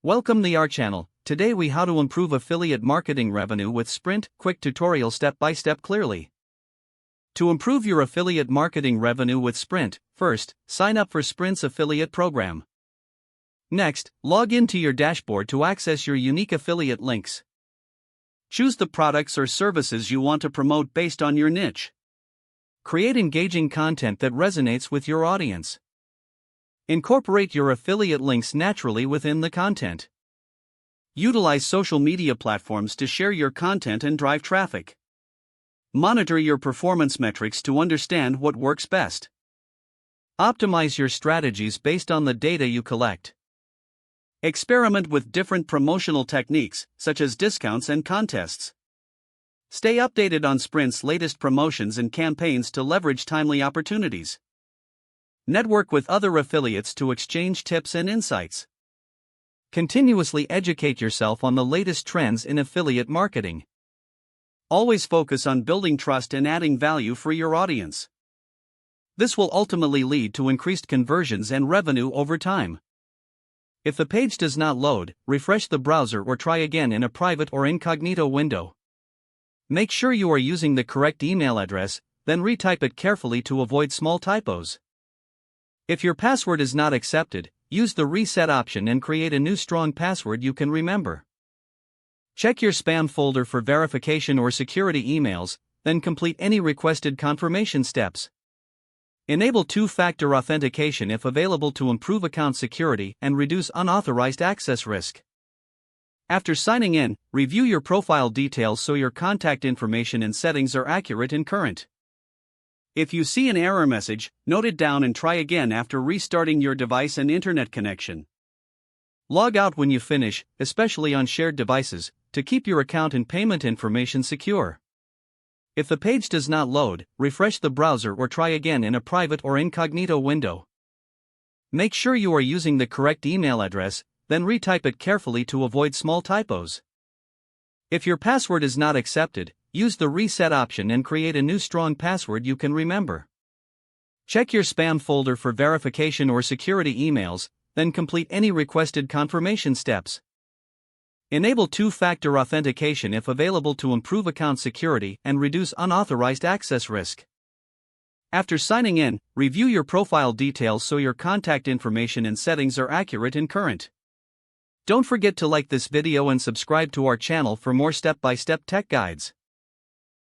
Welcome to our channel. Today we how to improve affiliate marketing revenue with Sprint, quick tutorial step by step clearly. To improve your affiliate marketing revenue with Sprint, first, sign up for Sprint's affiliate program. Next, log into your dashboard to access your unique affiliate links. Choose the products or services you want to promote based on your niche. Create engaging content that resonates with your audience. Incorporate your affiliate links naturally within the content. Utilize social media platforms to share your content and drive traffic. Monitor your performance metrics to understand what works best. Optimize your strategies based on the data you collect. Experiment with different promotional techniques, such as discounts and contests. Stay updated on Sprint's latest promotions and campaigns to leverage timely opportunities. Network with other affiliates to exchange tips and insights. Continuously educate yourself on the latest trends in affiliate marketing. Always focus on building trust and adding value for your audience. This will ultimately lead to increased conversions and revenue over time. If the page does not load, refresh the browser or try again in a private or incognito window. Make sure you are using the correct email address, then retype it carefully to avoid small typos. If your password is not accepted, use the reset option and create a new strong password you can remember. Check your spam folder for verification or security emails, then complete any requested confirmation steps. Enable two-factor authentication if available to improve account security and reduce unauthorized access risk. After signing in, review your profile details so your contact information and settings are accurate and current. If you see an error message, note it down and try again after restarting your device and internet connection. Log out when you finish, especially on shared devices, to keep your account and payment information secure. If the page does not load, refresh the browser or try again in a private or incognito window. Make sure you are using the correct email address, then retype it carefully to avoid small typos. If your password is not accepted, use the reset option and create a new strong password you can remember. Check your spam folder for verification or security emails, then complete any requested confirmation steps. Enable two-factor authentication if available to improve account security and reduce unauthorized access risk. After signing in, review your profile details so your contact information and settings are accurate and current. Don't forget to like this video and subscribe to our channel for more step-by-step tech guides.